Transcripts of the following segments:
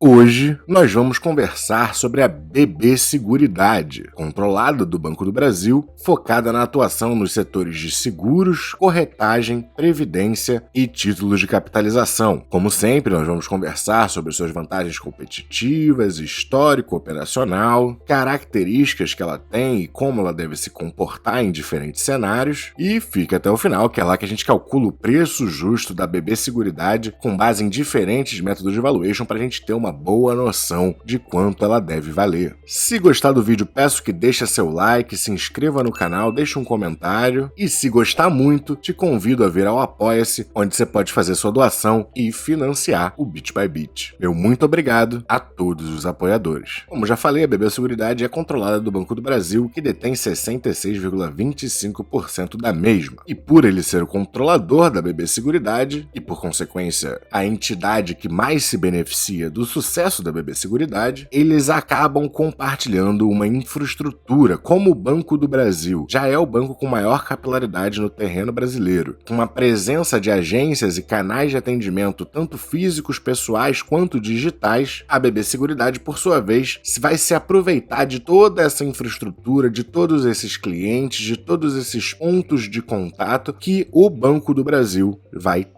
Hoje nós vamos conversar sobre a BB Seguridade, controlada do Banco do Brasil, focada na atuação nos setores de seguros, corretagem, previdência e títulos de capitalização. Como sempre, nós vamos conversar sobre suas vantagens competitivas, histórico operacional, características que ela tem e como ela deve se comportar em diferentes cenários. E fica até o final, que é lá que a gente calcula o preço justo da BB Seguridade com base em diferentes métodos de valuation para a gente ter uma boa noção de quanto ela deve valer. Se gostar do vídeo, peço que deixe seu like, se inscreva no canal, deixe um comentário e, se gostar muito, te convido a vir ao Apoia-se, onde você pode fazer sua doação e financiar o Bit by Bit. Meu muito obrigado a todos os apoiadores. Como já falei, a BB Seguridade é controlada do Banco do Brasil, que detém 66,25% da mesma. E por ele ser o controlador da BB Seguridade, e por consequência a entidade que mais se beneficia do sucesso da BB Seguridade, eles acabam compartilhando uma infraestrutura, como o Banco do Brasil já é o banco com maior capilaridade no terreno brasileiro, com uma presença de agências e canais de atendimento tanto físicos, pessoais quanto digitais. A BB Seguridade, por sua vez, vai se aproveitar de toda essa infraestrutura, de todos esses clientes, de todos esses pontos de contato que o Banco do Brasil vai ter.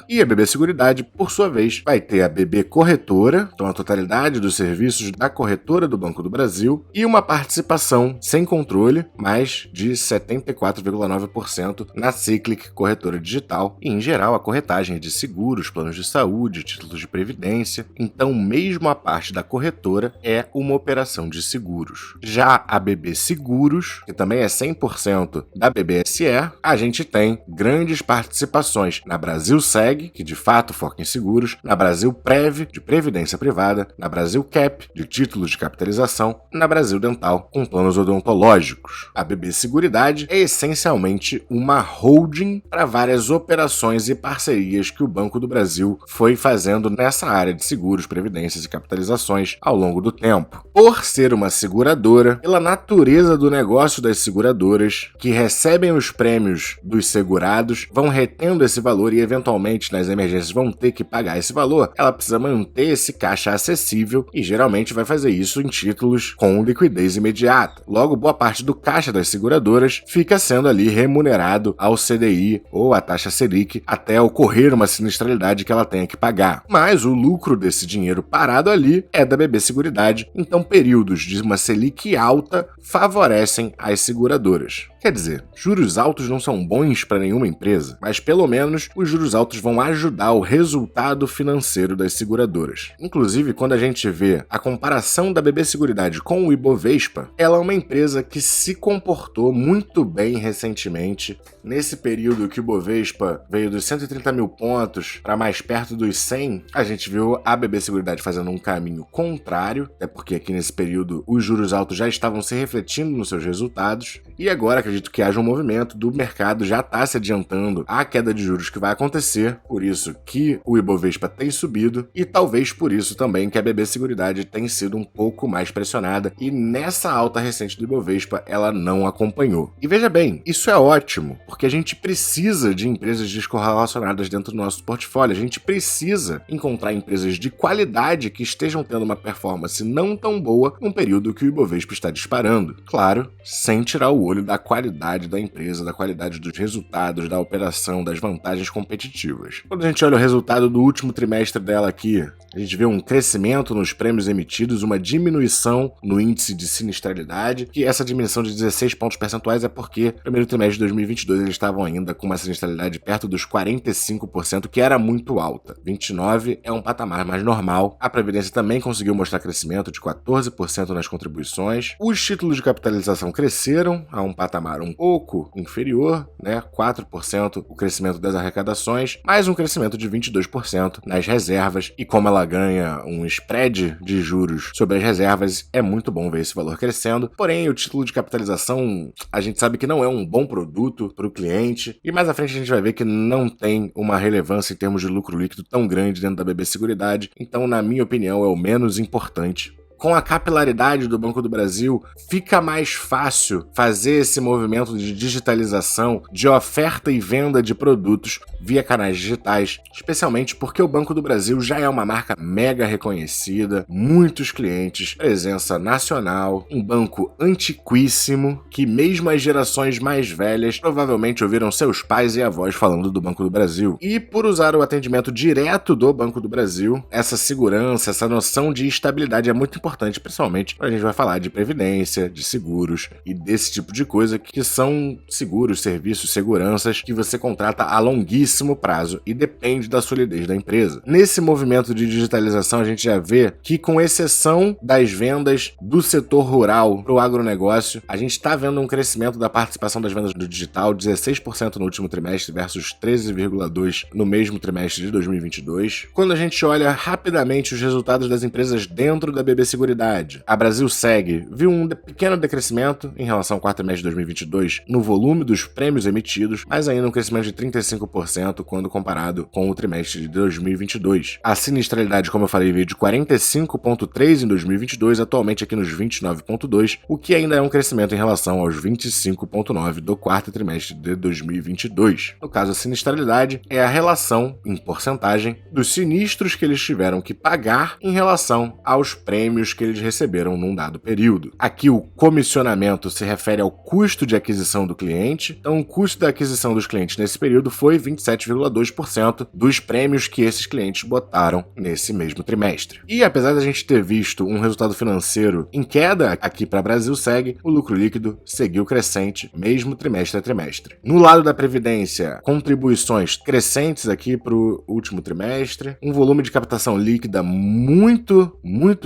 E a BB Seguridade, por sua vez, vai ter a BB Corretora, então a totalidade dos serviços da corretora do Banco do Brasil, e uma participação sem controle, mais de 74,9% na Cyclic Corretora Digital, e em geral a corretagem de seguros, planos de saúde, títulos de previdência. Então mesmo a parte da corretora é uma operação de seguros. Já a BB Seguros, que também é 100% da BBSE, a gente tem grandes participações na Brasil Seg, que de fato foca em seguros, na Brasil Prev, de previdência privada, na Brasil Cap, de títulos de capitalização, e na Brasil Dental, com planos odontológicos. A BB Seguridade é essencialmente uma holding para várias operações e parcerias que o Banco do Brasil foi fazendo nessa área de seguros, previdências e capitalizações ao longo do tempo. Por ser uma seguradora, pela natureza do negócio das seguradoras, que recebem os prêmios dos segurados, vão retendo esse valor e eventualmente nas emergências vão ter que pagar esse valor, ela precisa manter esse caixa acessível e geralmente vai fazer isso em títulos com liquidez imediata. Logo, boa parte do caixa das seguradoras fica sendo ali remunerado ao CDI ou à taxa Selic até ocorrer uma sinistralidade que ela tenha que pagar. Mas o lucro desse dinheiro parado ali é da BB Seguridade, então períodos de uma Selic alta favorecem as seguradoras. Quer dizer, juros altos não são bons para nenhuma empresa, mas pelo menos os juros altos vão ajudar o resultado financeiro das seguradoras. Inclusive, quando a gente vê a comparação da BB Seguridade com o Ibovespa, ela é uma empresa que se comportou muito bem recentemente. Nesse período que o Ibovespa veio dos 130 mil pontos para mais perto dos 100, a gente viu a BB Seguridade fazendo um caminho contrário, até porque aqui nesse período os juros altos já estavam se refletindo nos seus resultados, e agora acredito que haja um movimento do mercado já está se adiantando à queda de juros que vai acontecer, por isso que o Ibovespa tem subido e talvez por isso também que a BB Seguridade tem sido um pouco mais pressionada e nessa alta recente do Ibovespa ela não acompanhou. E veja bem, isso é ótimo, porque a gente precisa de empresas descorrelacionadas dentro do nosso portfólio, a gente precisa encontrar empresas de qualidade que estejam tendo uma performance não tão boa num período que o Ibovespa está disparando. Claro, sem tirar o olho da qualidade da empresa, da qualidade dos resultados, da operação, das vantagens competitivas. Quando a gente olha o resultado do último trimestre dela aqui, a gente vê um crescimento nos prêmios emitidos, uma diminuição no índice de sinistralidade, que essa diminuição de 16 pontos percentuais é porque no primeiro trimestre de 2022 eles estavam ainda com uma sinistralidade perto dos 45%, que era muito alta. 29% é um patamar mais normal. A Previdência também conseguiu mostrar crescimento de 14% nas contribuições. Os títulos de capitalização cresceram a um patamar um pouco inferior, né? 4% o crescimento das arrecadações, mais um crescimento de 22% nas reservas, e como ela ganha um spread de juros sobre as reservas, é muito bom ver esse valor crescendo. Porém, o título de capitalização, a gente sabe que não é um bom produto para o cliente, e mais à frente a gente vai ver que não tem uma relevância em termos de lucro líquido tão grande dentro da BB Seguridade, então, na minha opinião, é o menos importante. com a capilaridade do Banco do Brasil, fica mais fácil fazer esse movimento de digitalização, de oferta e venda de produtos via canais digitais, especialmente porque o Banco do Brasil já é uma marca mega reconhecida, muitos clientes, presença nacional, um banco antiquíssimo, que mesmo as gerações mais velhas provavelmente ouviram seus pais e avós falando do Banco do Brasil. E por usar o atendimento direto do Banco do Brasil, essa segurança, essa noção de estabilidade é muito importante, principalmente quando a gente vai falar de previdência, de seguros e desse tipo de coisa que são seguros, serviços, seguranças que você contrata a longuíssimo prazo e depende da solidez da empresa. Nesse movimento de digitalização, a gente já vê que, com exceção das vendas do setor rural para o agronegócio, a gente está vendo um crescimento da participação das vendas do digital, 16% no último trimestre versus 13,2% no mesmo trimestre de 2022. Quando a gente olha rapidamente os resultados das empresas dentro da BB Seguridade, a Brasilseg viu um pequeno decrescimento em relação ao quarto trimestre de 2022 no volume dos prêmios emitidos, mas ainda um crescimento de 35% quando comparado com o trimestre de 2022. A sinistralidade, como eu falei, veio de 45,3% em 2022, atualmente aqui nos 29,2%, o que ainda é um crescimento em relação aos 25,9% do quarto trimestre de 2022. No caso, a sinistralidade é a relação, em porcentagem, dos sinistros que eles tiveram que pagar em relação aos prêmios que eles receberam num dado período. Aqui o comissionamento se refere ao custo de aquisição do cliente, então o custo da aquisição dos clientes nesse período foi 27,2% dos prêmios que esses clientes botaram nesse mesmo trimestre. E apesar da gente ter visto um resultado financeiro em queda aqui para Brasilseg, o lucro líquido seguiu crescente, mesmo trimestre a trimestre. No lado da Previdência, contribuições crescentes aqui para o último trimestre, um volume de captação líquida muito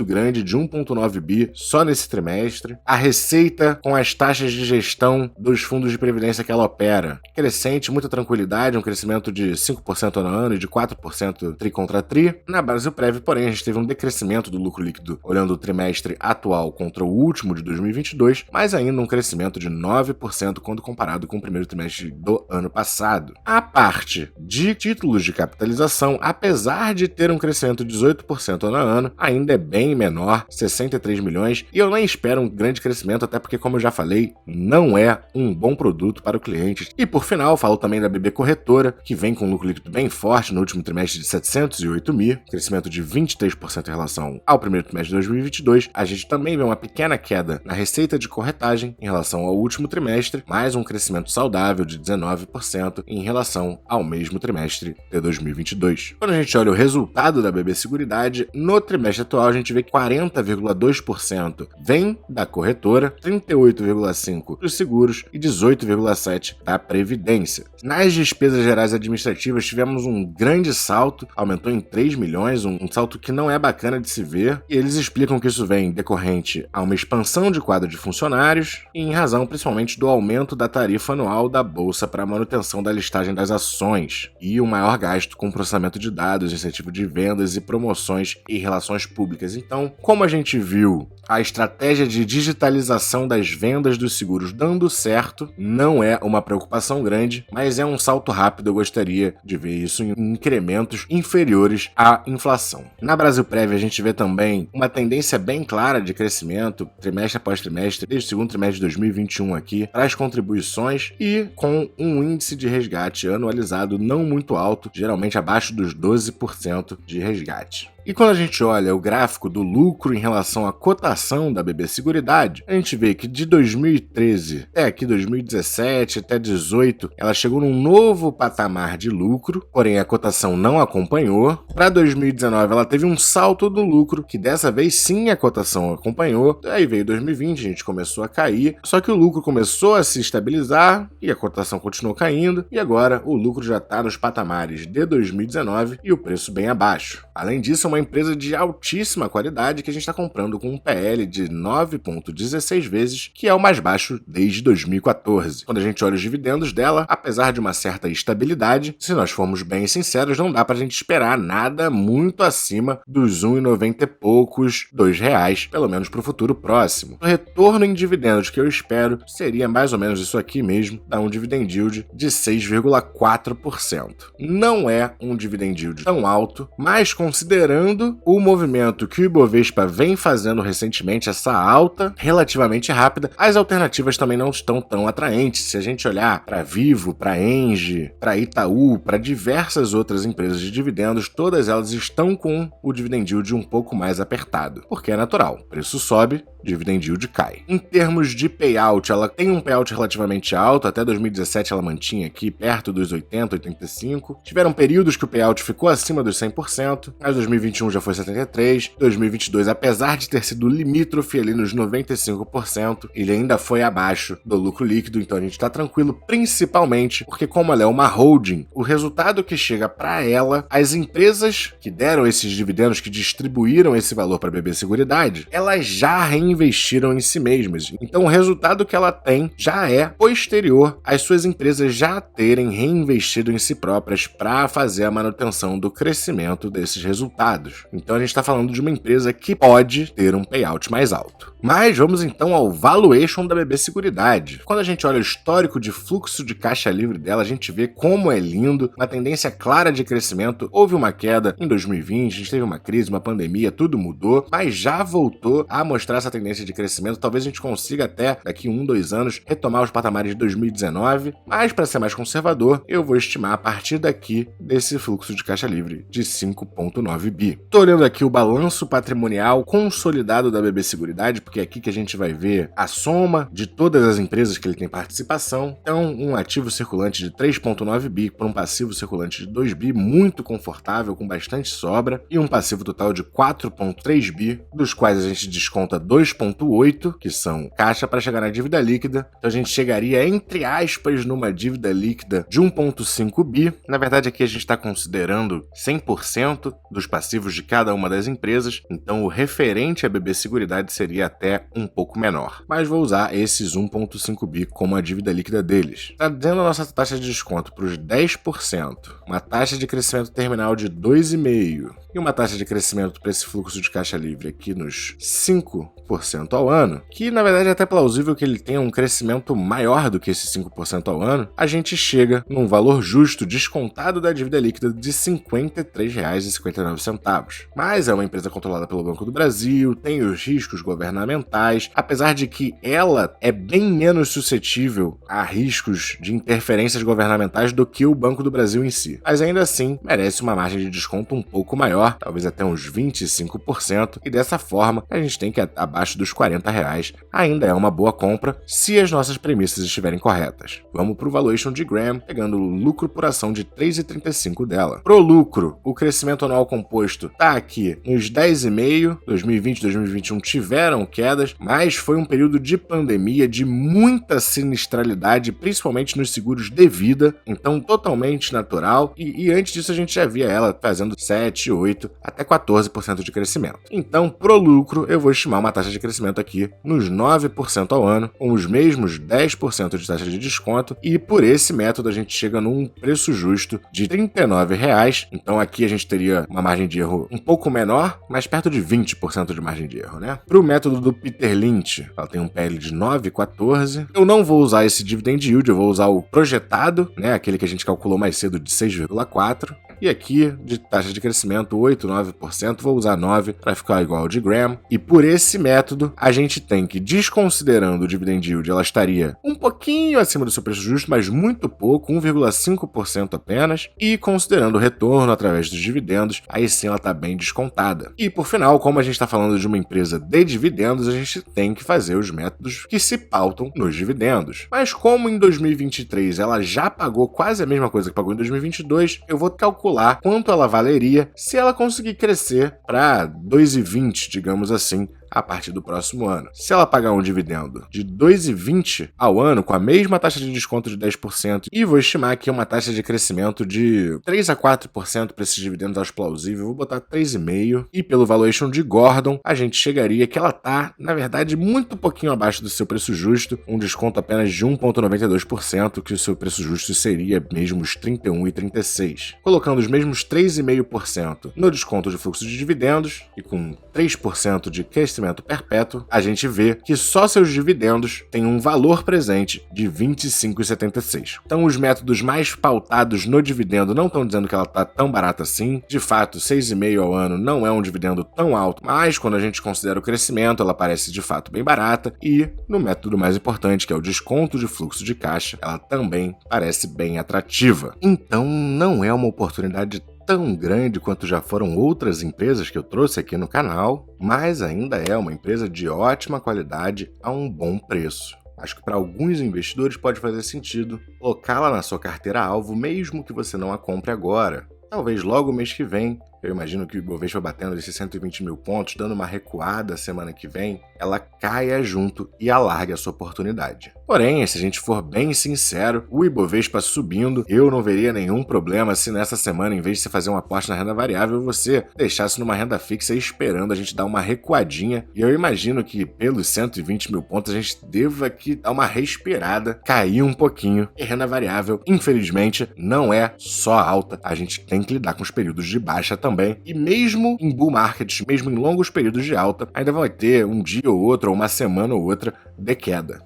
grande, de 1,9 bi só nesse trimestre. A receita com as taxas de gestão dos fundos de previdência que ela opera, crescente, muita tranquilidade, um crescimento de 5% ano a ano e de 4% tri contra tri. Na Brasilprev, porém, a gente teve um decrescimento do lucro líquido olhando o trimestre atual contra o último de 2022, mas ainda um crescimento de 9% quando comparado com o primeiro trimestre do ano passado. A parte de títulos de capitalização, apesar de ter um crescimento de 18% ano a ano, ainda é bem menor, 63 milhões, e eu nem espero um grande crescimento, até porque, como eu já falei, não é um bom produto para o cliente. E por final, falo também da BB Corretora, que vem com um lucro líquido bem forte no último trimestre de 708 mil, crescimento de 23% em relação ao primeiro trimestre de 2022. A gente também vê uma pequena queda na receita de corretagem em relação ao último trimestre, mais um crescimento saudável de 19% em relação ao mesmo trimestre de 2022. Quando a gente olha o resultado da BB Seguridade, no trimestre atual a gente vê que 40,2% vem da corretora, 38,5% dos seguros e 18,7% da previdência. Nas despesas gerais administrativas tivemos um grande salto, aumentou em 3 milhões, um salto que não é bacana de se ver, e eles explicam que isso vem decorrente a uma expansão de quadro de funcionários e em razão principalmente do aumento da tarifa anual da Bolsa para a manutenção da listagem das ações e um maior gasto com processamento de dados, incentivo de vendas e promoções e relações públicas. Então, como a gente viu a estratégia de digitalização das vendas dos seguros dando certo, não é uma preocupação grande, mas é um salto rápido. Eu gostaria de ver isso em incrementos inferiores à inflação. Na Brasilprev, a gente vê também uma tendência bem clara de crescimento, trimestre após trimestre, desde o segundo trimestre de 2021 aqui, para as contribuições e com um índice de resgate anualizado não muito alto, geralmente abaixo dos 12% de resgate. E quando a gente olha o gráfico do lucro em relação à cotação da BB Seguridade, a gente vê que de 2013 até aqui 2017 até 2018, ela chegou num novo patamar de lucro, porém a cotação não acompanhou. Para 2019 ela teve um salto do lucro, que dessa vez sim a cotação acompanhou. Aí veio 2020, a gente começou a cair, só que o lucro começou a se estabilizar e a cotação continuou caindo, e agora o lucro já está nos patamares de 2019 e o preço bem abaixo. Além disso, uma empresa de altíssima qualidade que a gente está comprando com um PL de 9,16 vezes, que é o mais baixo desde 2014. Quando a gente olha os dividendos dela, apesar de uma certa estabilidade, se nós formos bem sinceros, não dá pra gente esperar nada muito acima dos 1,90 e poucos, R$2, pelo menos para o futuro próximo. O retorno em dividendos que eu espero seria mais ou menos isso aqui mesmo, dá um dividend yield de 6,4%. Não é um dividend yield tão alto, mas considerando considerando o movimento que o Ibovespa vem fazendo recentemente, essa alta relativamente rápida, as alternativas também não estão tão atraentes. Se a gente olhar para Vivo, para Engie, para Itaú, para diversas outras empresas de dividendos, todas elas estão com o dividend yield um pouco mais apertado, porque é natural, o preço sobe, dividend yield cai. Em termos de payout, ela tem um payout relativamente alto, até 2017 ela mantinha aqui perto dos 80, 85. Tiveram períodos que o payout ficou acima dos 100%, mas 2021 já foi 73%, 2022, apesar de ter sido limítrofe ali nos 95%, ele ainda foi abaixo do lucro líquido, então a gente tá tranquilo, principalmente porque como ela é uma holding, o resultado que chega para ela, as empresas que deram esses dividendos, que distribuíram esse valor para a BB Seguridade, elas já reinvestiram em si mesmas. Então o resultado que ela tem já é posterior às suas empresas já terem reinvestido em si próprias para fazer a manutenção do crescimento desses resultados. Então a gente está falando de uma empresa que pode ter um payout mais alto. Mas vamos então ao valuation da BB Seguridade. Quando a gente olha o histórico de fluxo de caixa livre dela, a gente vê como é lindo, uma tendência clara de crescimento. Houve uma queda em 2020, a gente teve uma crise, uma pandemia, tudo mudou, mas já voltou a mostrar essa tendência de crescimento. Talvez a gente consiga até daqui 1-2 anos retomar os patamares de 2019, mas para ser mais conservador, eu vou estimar a partir daqui desse fluxo de caixa livre de 5,9 bi. Tô olhando aqui o balanço patrimonial consolidado da BB Seguridade, porque é aqui que a gente vai ver a soma de todas as empresas que ele tem participação. Então, um ativo circulante de 3,9 bi por um passivo circulante de 2 bi, muito confortável, com bastante sobra, e um passivo total de 4,3 bi, dos quais a gente desconta 2,8, que são caixa para chegar na dívida líquida. Então a gente chegaria, entre aspas, numa dívida líquida de 1,5 bi. Na verdade, aqui a gente está considerando 100% dos passivos de cada uma das empresas, então o referente à BB Seguridade seria até um pouco menor. Mas vou usar esses 1,5 bi como a dívida líquida deles. Está dando a nossa taxa de desconto para os 10%, uma taxa de crescimento terminal de 2,5% e uma taxa de crescimento para esse fluxo de caixa livre aqui nos 5% ao ano, que na verdade é até plausível que ele tenha um crescimento maior do que esse 5% ao ano, a gente chega num valor justo descontado da dívida líquida de R$ 53,59. Mas é uma empresa controlada pelo Banco do Brasil, tem os riscos governamentais, apesar de que ela é bem menos suscetível a riscos de interferências governamentais do que o Banco do Brasil em si. Mas ainda assim, merece uma margem de desconto um pouco maior, talvez até uns 25%, e dessa forma a gente tem que abaixo dos R$40 ainda é uma boa compra se as nossas premissas estiverem corretas. Vamos para o valuation de Graham, pegando o lucro por ação de 3,35 dela. Pro lucro, o crescimento anual composto está aqui nos 10,5%, 2020 e 2021 tiveram quedas, mas foi um período de pandemia, de muita sinistralidade, principalmente nos seguros de vida, então totalmente natural, e antes disso a gente já via ela fazendo 7, 8, até 14% de crescimento. Então, pro lucro, eu vou estimar uma taxa de crescimento aqui nos 9% ao ano, com os mesmos 10% de taxa de desconto, e por esse método a gente chega num preço justo de R$ 39,00. Então aqui a gente teria uma margem de erro um pouco menor, mas perto de 20% de margem de erro, né? Pro método do Peter Lynch, ela tem um PL de 9,14. Eu não vou usar esse dividend yield, eu vou usar o projetado, né? Aquele que a gente calculou mais cedo de 6,4. E aqui, de taxa de crescimento, 8, 9%, vou usar 9 para ficar igual ao de Graham. E por esse método, a gente tem que, desconsiderando o dividend yield, ela estaria um pouquinho acima do seu preço justo, mas muito pouco, 1,5% apenas. E considerando o retorno através dos dividendos, aí sim ela está bem descontada. E por final, como a gente está falando de uma empresa de dividendos, a gente tem que fazer os métodos que se pautam nos dividendos. Mas como em 2023 ela já pagou quase a mesma coisa que pagou em 2022, eu vou calcular quanto ela valeria se ela conseguir crescer para 2,20, digamos assim, a partir do próximo ano. Se ela pagar um dividendo de 2,20 ao ano, com a mesma taxa de desconto de 10%, e vou estimar aqui uma taxa de crescimento de 3 a 4% para esses dividendos, acho plausível, vou botar 3,5%, e pelo valuation de Gordon, a gente chegaria que ela tá, na verdade, muito pouquinho abaixo do seu preço justo, um desconto apenas de 1,92%, que o seu preço justo seria mesmo os 31,36%. Colocando os mesmos 3,5% no desconto de fluxo de dividendos, e com 3% de crescimento crescimento perpétuo, a gente vê que só seus dividendos têm um valor presente de R$ 25,76. Então os métodos mais pautados no dividendo não estão dizendo que ela está tão barata assim. De fato, 6,5 ao ano não é um dividendo tão alto, mas quando a gente considera o crescimento, ela parece de fato bem barata. E no método mais importante, que é o desconto de fluxo de caixa, ela também parece bem atrativa. Então não é uma oportunidade tão grande quanto já foram outras empresas que eu trouxe aqui no canal, mas ainda é uma empresa de ótima qualidade a um bom preço. Acho que para alguns investidores pode fazer sentido colocá-la na sua carteira-alvo, mesmo que você não a compre agora. Talvez logo mês que vem, eu imagino que o Ibovespa batendo esses 120 mil pontos, dando uma recuada semana que vem, ela caia junto e alargue a sua oportunidade. Porém, se a gente for bem sincero, o Ibovespa subindo, eu não veria nenhum problema se nessa semana, em vez de você fazer uma aposta na renda variável, você deixasse numa renda fixa esperando a gente dar uma recuadinha. E eu imagino que pelos 120 mil pontos a gente deva aqui dar uma respirada, cair um pouquinho. E renda variável, infelizmente, não é só alta, a gente tem que lidar com os períodos de baixa também. E mesmo em bull markets, mesmo em longos períodos de alta, ainda vai ter um dia ou outro, ou uma semana ou outra de queda.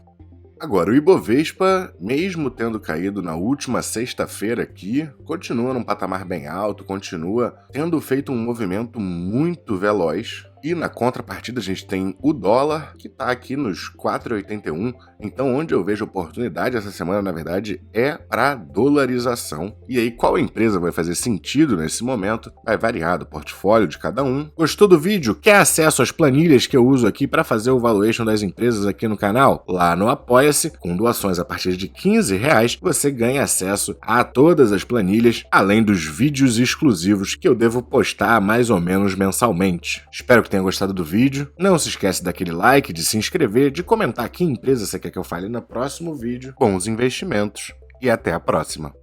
Agora, o Ibovespa, mesmo tendo caído na última sexta-feira aqui, continua num patamar bem alto, continua tendo feito um movimento muito veloz. E na contrapartida a gente tem o dólar, que está aqui nos 4,81. Então, onde eu vejo oportunidade essa semana, na verdade, é para dolarização. E aí, qual empresa vai fazer sentido nesse momento? Vai variar do portfólio de cada um. Gostou do vídeo? Quer acesso às planilhas que eu uso aqui para fazer o valuation das empresas aqui no canal? Lá no Apoia-se, com doações a partir de R$15, você ganha acesso a todas as planilhas, além dos vídeos exclusivos que eu devo postar mais ou menos mensalmente. Espero que tenha gostado do vídeo. Não se esquece daquele like, de se inscrever, de comentar que empresa você quer que eu fale no próximo vídeo. Bons investimentos e até a próxima!